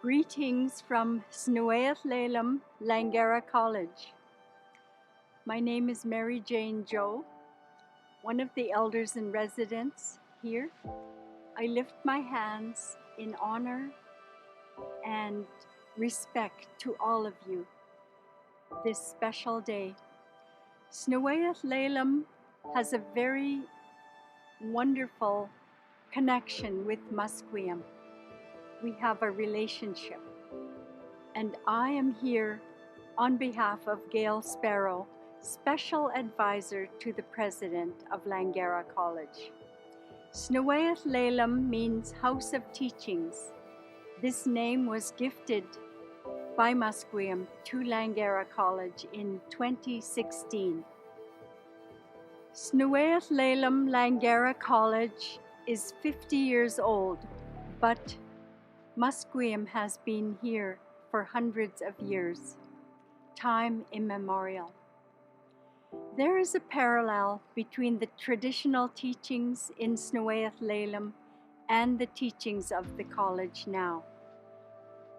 Greetings from Nk'xetko, Langara College. My name is Mary Jane Joe, one of the elders in residence here. I lift my hands in honor and respect to all of you this special day. Nk'xetko has a very wonderful connection with Musqueam. We have a relationship, and I am here on behalf of Gail Sparrow, Special Advisor to the President of Langara College. Nk'xetko means House of Teachings. This name was gifted by Musqueam to Langara College in 2016. Nk'xetko Langara College is 50 years old, but Musqueam has been here for hundreds of years, time immemorial. There is a parallel between the traditional teachings in Nk'xetko and the teachings of the college now.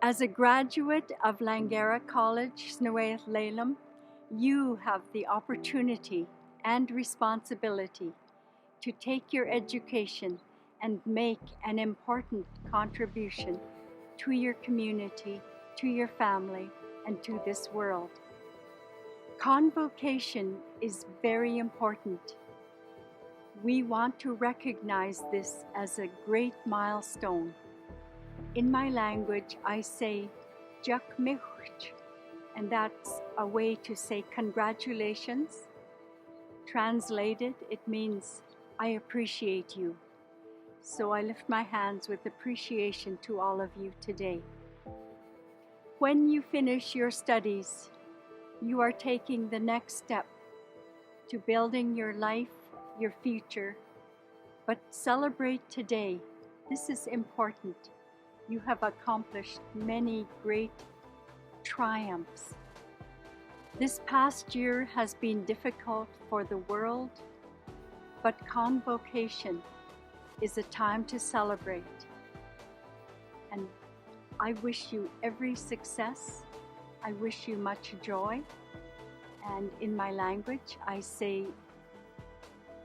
As a graduate of Langara College, Nk'xetko, you have the opportunity and responsibility to take your education and make an important contribution to your community, to your family, and to this world. Convocation is very important. We want to recognize this as a great milestone. In my language, I say "jakmich," and that's a way to say congratulations. Translated, it means I appreciate you. So I lift my hands with appreciation to all of you today. When you finish your studies, you are taking the next step to building your life, your future. But celebrate today. This is important. You have accomplished many great triumphs. This past year has been difficult for the world, but convocation is a time to celebrate. And I wish you every success. I wish you much joy. And in my language, I say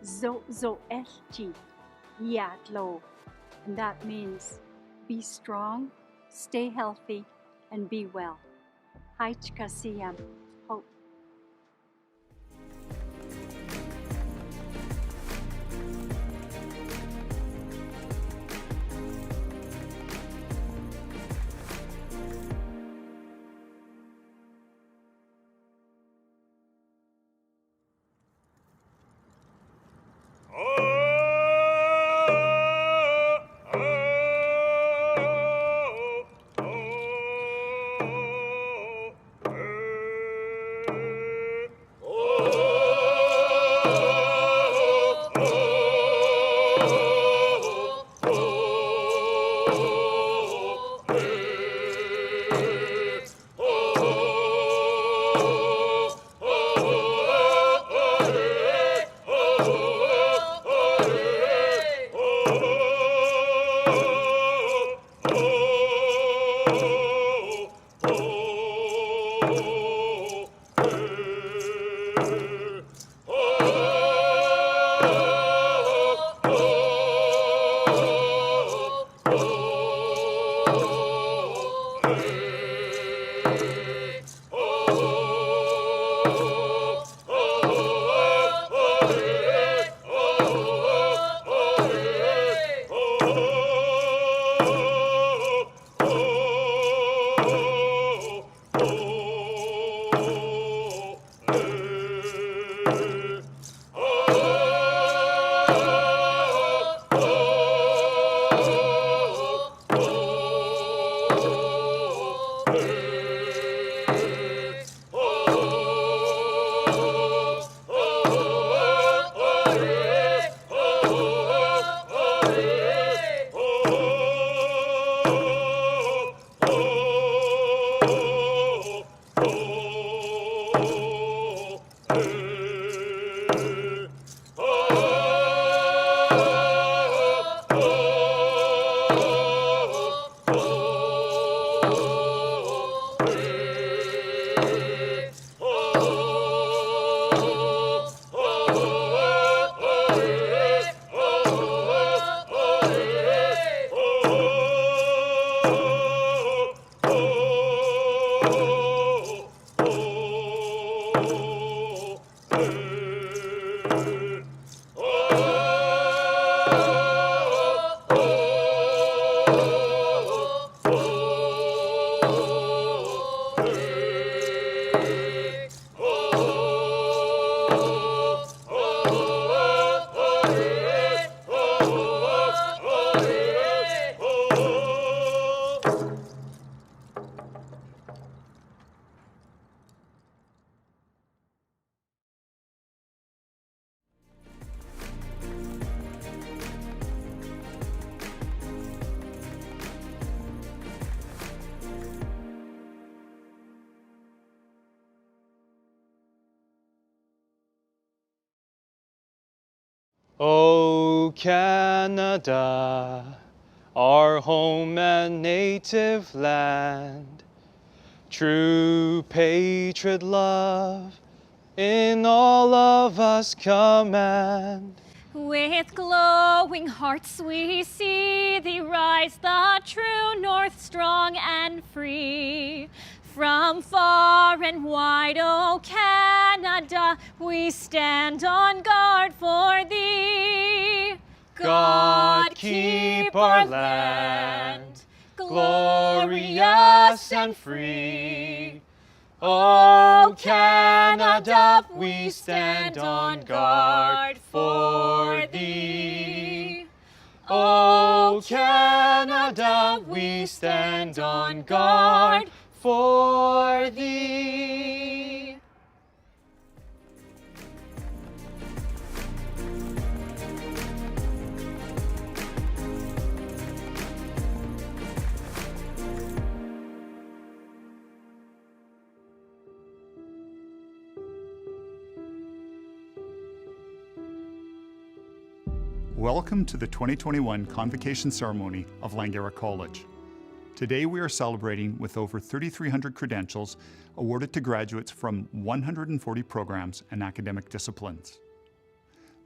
zo elchi yatlo. And that means be strong, stay healthy, and be well. Haichkasiyam. Hope. O Canada, our home and native land, true patriot love in all of us command. With glowing hearts we see thee rise, the true north, strong and free. From far and wide, O Canada, we stand on guard for thee. God keep our land glorious and free. O Canada, we stand on guard for thee. O Canada, we stand on guard for thee. Welcome to the 2021 Convocation Ceremony of Langara College. Today we are celebrating with over 3,300 credentials awarded to graduates from 140 programs and academic disciplines.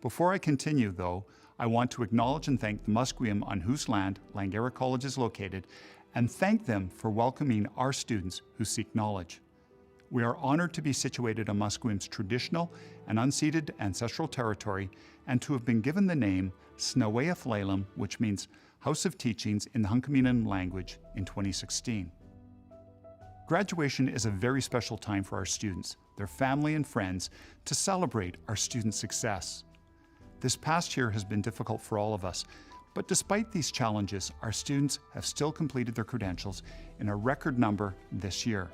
Before I continue, though, I want to acknowledge and thank the Musqueam on whose land Langara College is located, and thank them for welcoming our students who seek knowledge. We are honored to be situated on Musqueam's traditional and unceded ancestral territory and to have been given the name Snaweath Laylam, which means House of Teachings in the Hunkaminam language, in 2016. Graduation is a very special time for our students, their family and friends, to celebrate our students' success. This past year has been difficult for all of us, but despite these challenges, our students have still completed their credentials in a record number this year,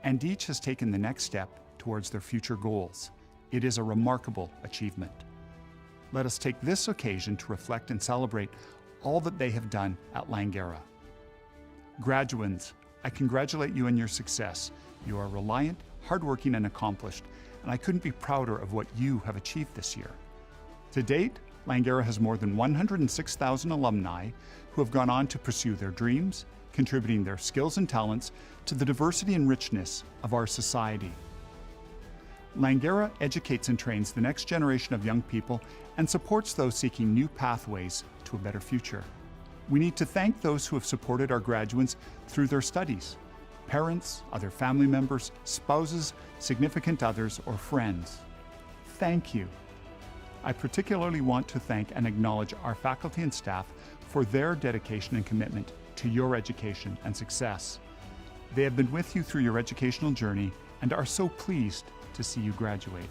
and each has taken the next step towards their future goals. It is a remarkable achievement. Let us take this occasion to reflect and celebrate all that they have done at Langara. Graduands, I congratulate you on your success. You are reliant, hardworking, and accomplished, and I couldn't be prouder of what you have achieved this year. To date, Langara has more than 106,000 alumni who have gone on to pursue their dreams, contributing their skills and talents to the diversity and richness of our society. Langara educates and trains the next generation of young people and supports those seeking new pathways to a better future. We need to thank those who have supported our graduates through their studies: parents, other family members, spouses, significant others, or friends. Thank you. I particularly want to thank and acknowledge our faculty and staff for their dedication and commitment to your education and success. They have been with you through your educational journey and are so pleased to see you graduate.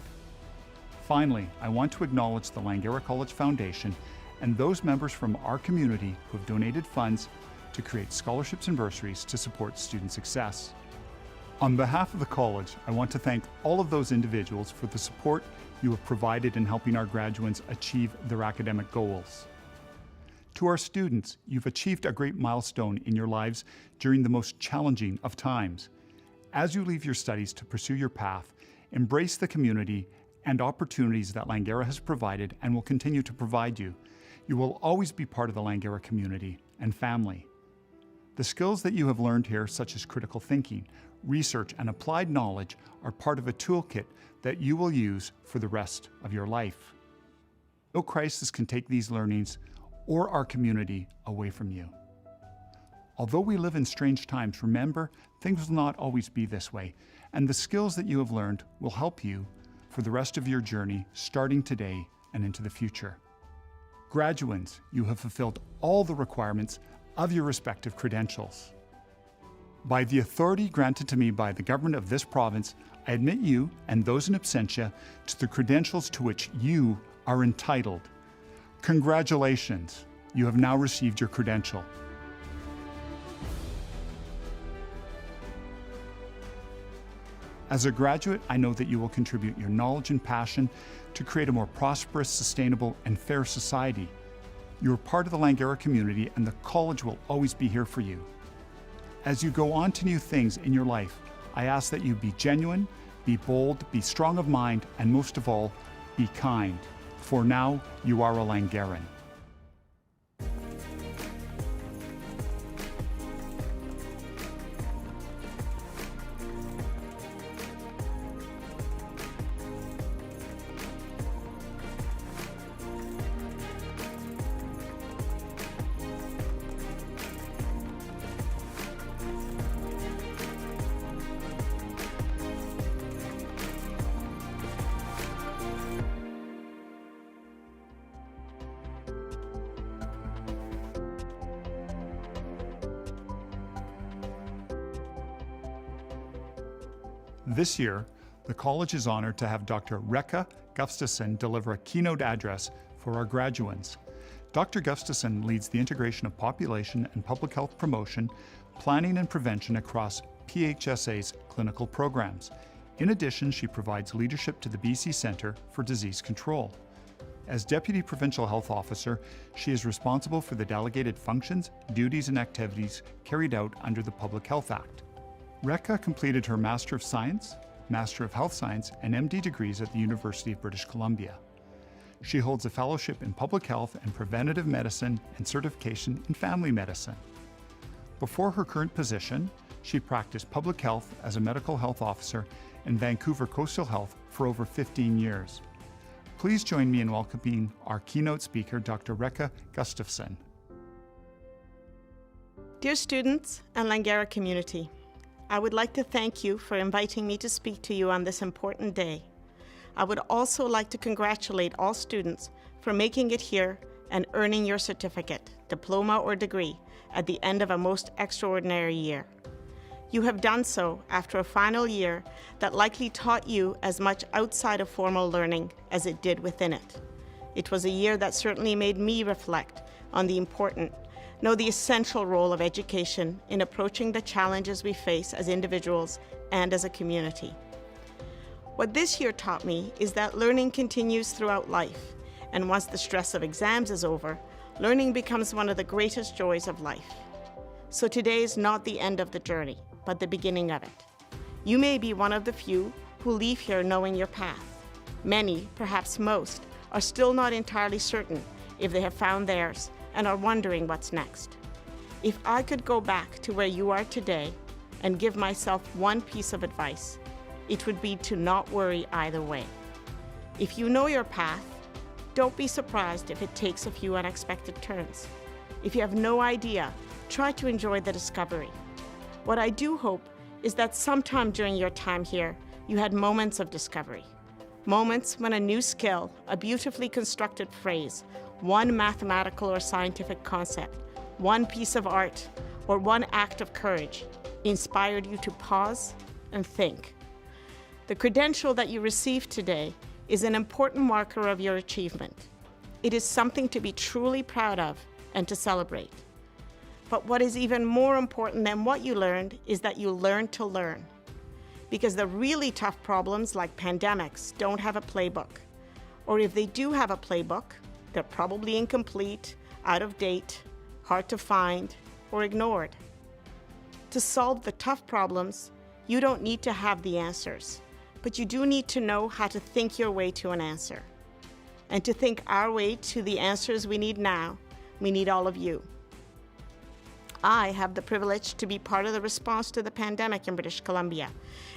Finally, I want to acknowledge the Langara College Foundation and those members from our community who have donated funds to create scholarships and bursaries to support student success. On behalf of the college, I want to thank all of those individuals for the support you have provided in helping our graduates achieve their academic goals. To our students, you've achieved a great milestone in your lives during the most challenging of times. As you leave your studies to pursue your path, embrace the community and opportunities that Langara has provided and will continue to provide you. You will always be part of the Langara community and family. The skills that you have learned here, such as critical thinking, research, and applied knowledge, are part of a toolkit that you will use for the rest of your life. No crisis can take these learnings or our community away from you. Although we live in strange times, remember, things will not always be this way, and the skills that you have learned will help you for the rest of your journey, starting today and into the future. Graduands, you have fulfilled all the requirements of your respective credentials. By the authority granted to me by the government of this province, I admit you and those in absentia to the credentials to which you are entitled. Congratulations, you have now received your credential. As a graduate, I know that you will contribute your knowledge and passion to create a more prosperous, sustainable, and fair society. You are part of the Langara community, and the college will always be here for you. As you go on to new things in your life, I ask that you be genuine, be bold, be strong of mind, and most of all, be kind. For now, you are a Langaran. This year, the college is honored to have Dr. Réka Gustafson deliver a keynote address for our graduands. Dr. Gustafson leads the integration of population and public health promotion, planning and prevention across PHSA's clinical programs. In addition, she provides leadership to the BC Centre for Disease Control. As Deputy Provincial Health Officer, she is responsible for the delegated functions, duties, and activities carried out under the Public Health Act. Réka completed her Master of Science, Master of Health Science, and MD degrees at the University of British Columbia. She holds a fellowship in public health and preventative medicine and certification in family medicine. Before her current position, she practiced public health as a medical health officer in Vancouver Coastal Health for over 15 years. Please join me in welcoming our keynote speaker, Dr. Réka Gustafson. Dear students and Langara community, I would like to thank you for inviting me to speak to you on this important day. I would also like to congratulate all students for making it here and earning your certificate, diploma, or degree at the end of a most extraordinary year. You have done so after a final year that likely taught you as much outside of formal learning as it did within it. It was a year that certainly made me reflect on the essential role of education in approaching the challenges we face as individuals and as a community. What this year taught me is that learning continues throughout life, and once the stress of exams is over, learning becomes one of the greatest joys of life. So today is not the end of the journey, but the beginning of it. You may be one of the few who leave here knowing your path. Many, perhaps most, are still not entirely certain if they have found theirs and are wondering what's next. If I could go back to where you are today and give myself one piece of advice, it would be to not worry either way. If you know your path, don't be surprised if it takes a few unexpected turns. If you have no idea, try to enjoy the discovery. What I do hope is that sometime during your time here, you had moments of discovery. Moments when a new skill, a beautifully constructed phrase, one mathematical or scientific concept, one piece of art, or one act of courage inspired you to pause and think. The credential that you received today is an important marker of your achievement. It is something to be truly proud of and to celebrate. But what is even more important than what you learned is that you learned to learn. Because the really tough problems like pandemics don't have a playbook. Or if they do have a playbook, they're probably incomplete, out of date, hard to find, or ignored. To solve the tough problems, you don't need to have the answers, but you do need to know how to think your way to an answer. And to think our way to the answers we need now, we need all of you. I have the privilege to be part of the response to the pandemic in British Columbia,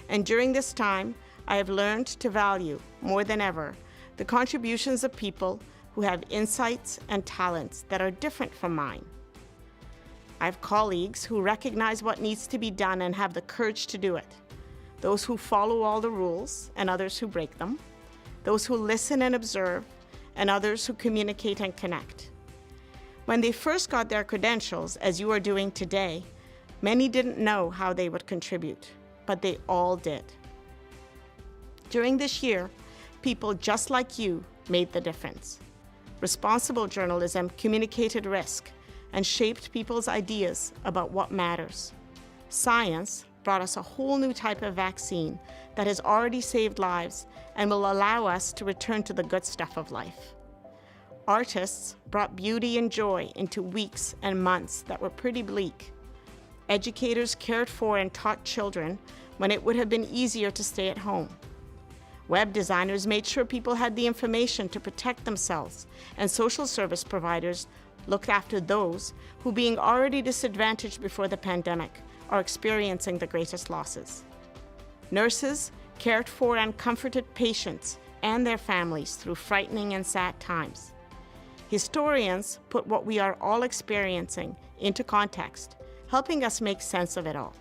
and during this time, I have learned to value, more than ever, the contributions of people who have insights and talents that are different from mine. I have colleagues who recognize what needs to be done and have the courage to do it. Those who follow all the rules and others who break them. Those who listen and observe and others who communicate and connect. When they first got their credentials, as you are doing today, many didn't know how they would contribute, but they all did. During this year, people just like you made the difference. Responsible journalism communicated risk and shaped people's ideas about what matters. Science brought us a whole new type of vaccine that has already saved lives and will allow us to return to the good stuff of life. Artists brought beauty and joy into weeks and months that were pretty bleak. Educators cared for and taught children when it would have been easier to stay at home. Web designers made sure people had the information to protect themselves, and social service providers looked after those who, being already disadvantaged before the pandemic, are experiencing the greatest losses. Nurses cared for and comforted patients and their families through frightening and sad times. Historians put what we are all experiencing into context, helping us make sense of it all.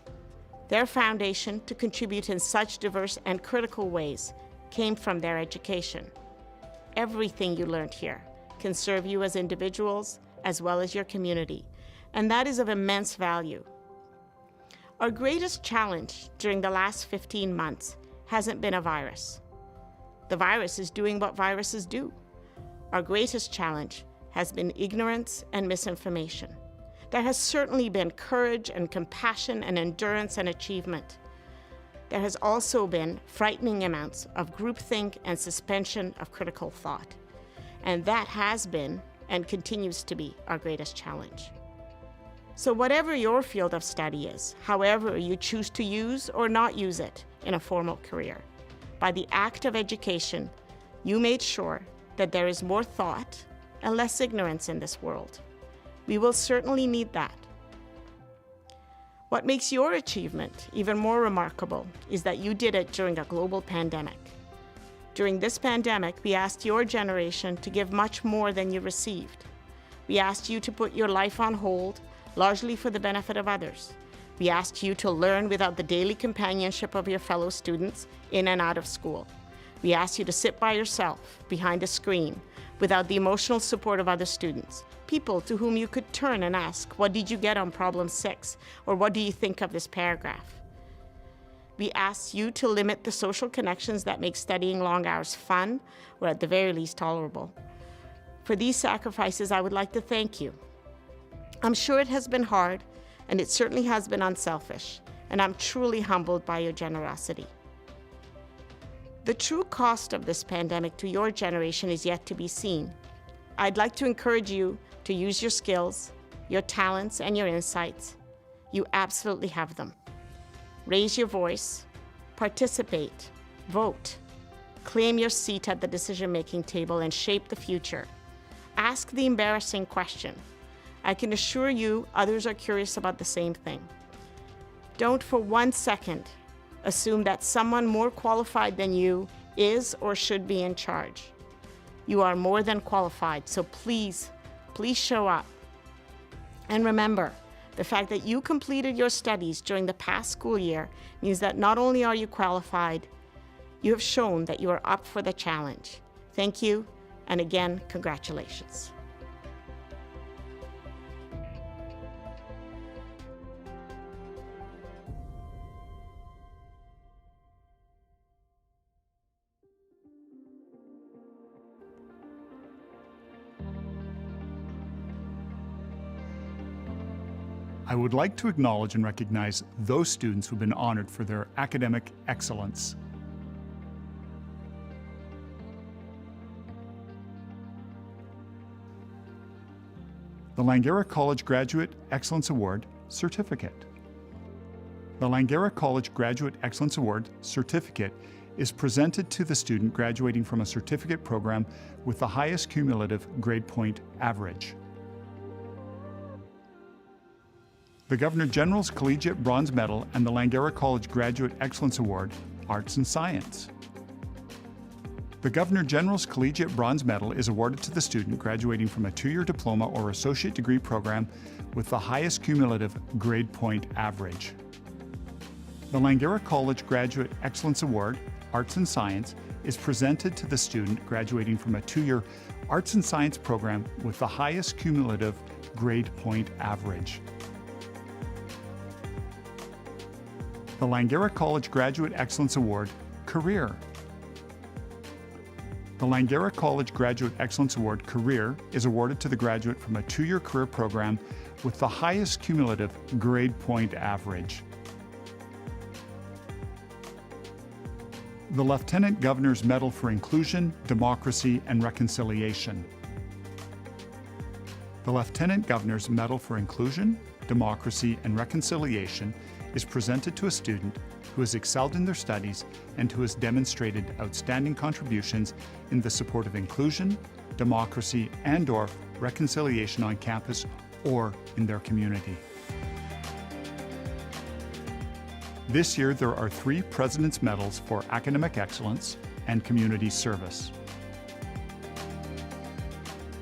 Their foundation to contribute in such diverse and critical ways came from their education. Everything you learned here can serve you as individuals as well as your community, and that is of immense value. Our greatest challenge during the last 15 months hasn't been a virus. The virus is doing what viruses do. Our greatest challenge has been ignorance and misinformation. There has certainly been courage and compassion and endurance and achievement. There has also been frightening amounts of groupthink and suspension of critical thought. And that has been and continues to be our greatest challenge. So whatever your field of study is, however you choose to use or not use it in a formal career, by the act of education, you made sure that there is more thought and less ignorance in this world. We will certainly need that. What makes your achievement even more remarkable is that you did it during a global pandemic. During this pandemic, we asked your generation to give much more than you received. We asked you to put your life on hold, largely for the benefit of others. We asked you to learn without the daily companionship of your fellow students in and out of school. We asked you to sit by yourself behind a screen without the emotional support of other students, people to whom you could turn and ask, what did you get on problem 6? Or what do you think of this paragraph? We asked you to limit the social connections that make studying long hours fun, or at the very least tolerable. For these sacrifices, I would like to thank you. I'm sure it has been hard, and it certainly has been unselfish, and I'm truly humbled by your generosity. The true cost of this pandemic to your generation is yet to be seen. I'd like to encourage you to use your skills, your talents, and your insights. You absolutely have them. Raise your voice, participate, vote, claim your seat at the decision-making table, and shape the future. Ask the embarrassing question. I can assure you others are curious about the same thing. Don't for 1 second assume that someone more qualified than you is or should be in charge. You are more than qualified, so please show up. And remember, the fact that you completed your studies during the past school year means that not only are you qualified, you have shown that you are up for the challenge. Thank you, and again, congratulations. I would like to acknowledge and recognize those students who've been honored for their academic excellence. The Langara College Graduate Excellence Award Certificate. The Langara College Graduate Excellence Award Certificate is presented to the student graduating from a certificate program with the highest cumulative grade point average. The Governor General's Collegiate Bronze Medal and the Langara College Graduate Excellence Award, Arts and Science. The Governor General's Collegiate Bronze Medal is awarded to the student graduating from a 2-year diploma or associate degree program with the highest cumulative grade point average. The Langara College Graduate Excellence Award, Arts and Science, is presented to the student graduating from a 2-year Arts and Science program with the highest cumulative grade point average. The Langara College Graduate Excellence Award, Career. The Langara College Graduate Excellence Award, Career, is awarded to the graduate from a 2-year career program with the highest cumulative grade point average. The Lieutenant Governor's Medal for Inclusion, Democracy, and Reconciliation. The Lieutenant Governor's Medal for Inclusion, Democracy, and Reconciliation is presented to a student who has excelled in their studies and who has demonstrated outstanding contributions in the support of inclusion, democracy, and/or reconciliation on campus or in their community. This year, there are 3 President's Medals for Academic Excellence and Community Service.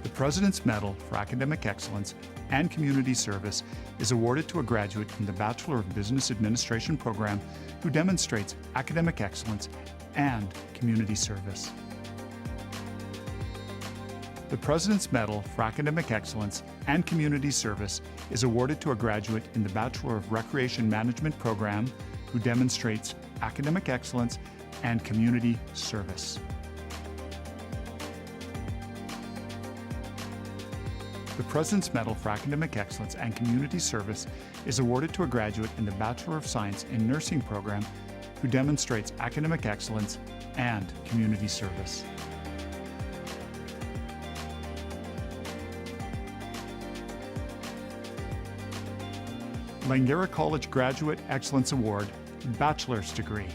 The President's Medal for Academic Excellence and Community Service is awarded to a graduate in the Bachelor of Business Administration program who demonstrates academic excellence and community service. The President's Medal for Academic Excellence and Community Service is awarded to a graduate in the Bachelor of Recreation Management program who demonstrates academic excellence and community service. The President's Medal for Academic Excellence and Community Service is awarded to a graduate in the Bachelor of Science in Nursing program who demonstrates academic excellence and community service. Langara College Graduate Excellence Award, Bachelor's Degree.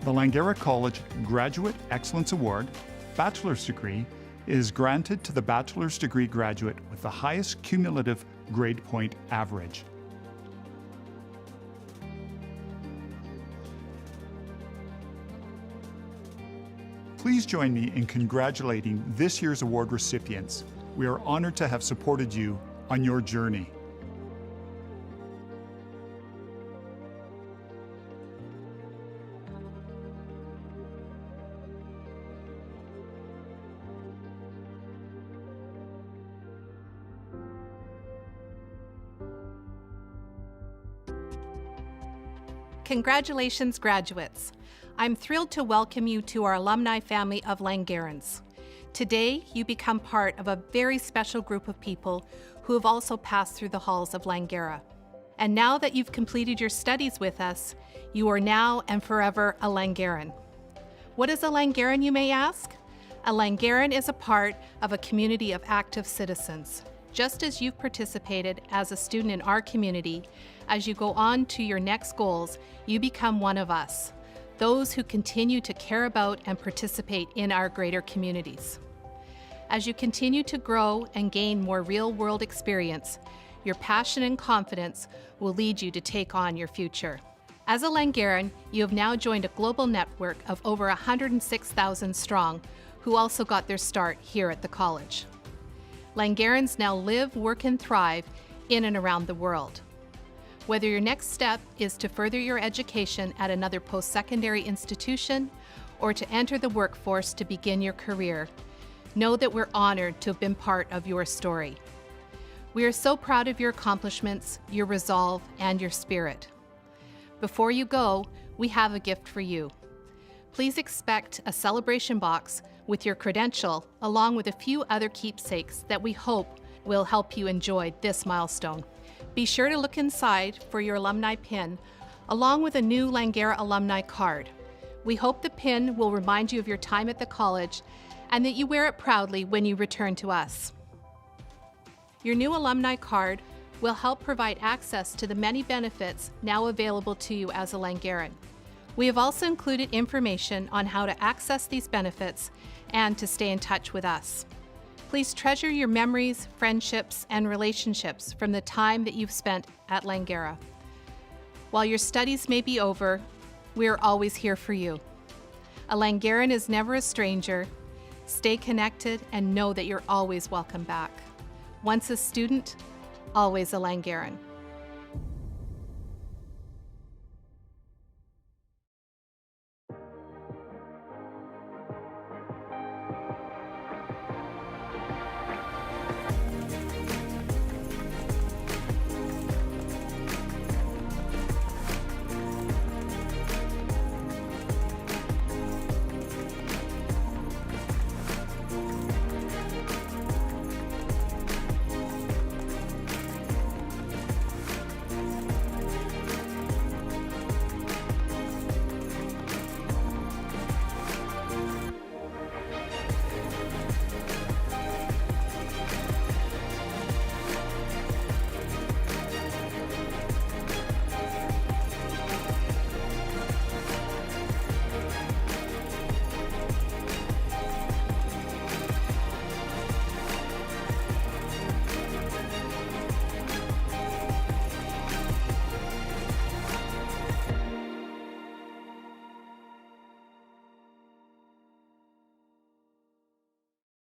The Langara College Graduate Excellence Award, Bachelor's Degree, is granted to the bachelor's degree graduate with the highest cumulative grade point average. Please join me in congratulating this year's award recipients. We are honored to have supported you on your journey. Congratulations, graduates. I'm thrilled to welcome you to our alumni family of Langarans. Today, you become part of a very special group of people who have also passed through the halls of Langara. And now that you've completed your studies with us, you are now and forever a Langaran. What is a Langaran, you may ask? A Langaran is a part of a community of active citizens. Just as you've participated as a student in our community, as you go on to your next goals, you become one of us, those who continue to care about and participate in our greater communities. As you continue to grow and gain more real-world experience, your passion and confidence will lead you to take on your future. As a Langaran, you have now joined a global network of over 106,000 strong who also got their start here at the college. Langarans now live, work, and thrive in and around the world. Whether your next step is to further your education at another post-secondary institution or to enter the workforce to begin your career, know that we're honored to have been part of your story. We are so proud of your accomplishments, your resolve, and your spirit. Before you go, we have a gift for you. Please expect a celebration box with your credential, along with a few other keepsakes that we hope will help you enjoy this milestone. Be sure to look inside for your alumni pin, along with a new Langara alumni card. We hope the pin will remind you of your time at the college and that you wear it proudly when you return to us. Your new alumni card will help provide access to the many benefits now available to you as a Langaran. We have also included information on how to access these benefits and to stay in touch with us. Please treasure your memories, friendships, and relationships from the time that you've spent at Langara. While your studies may be over, we are always here for you. A Langaran is never a stranger. Stay connected and know that you're always welcome back. Once a student, always a Langaran.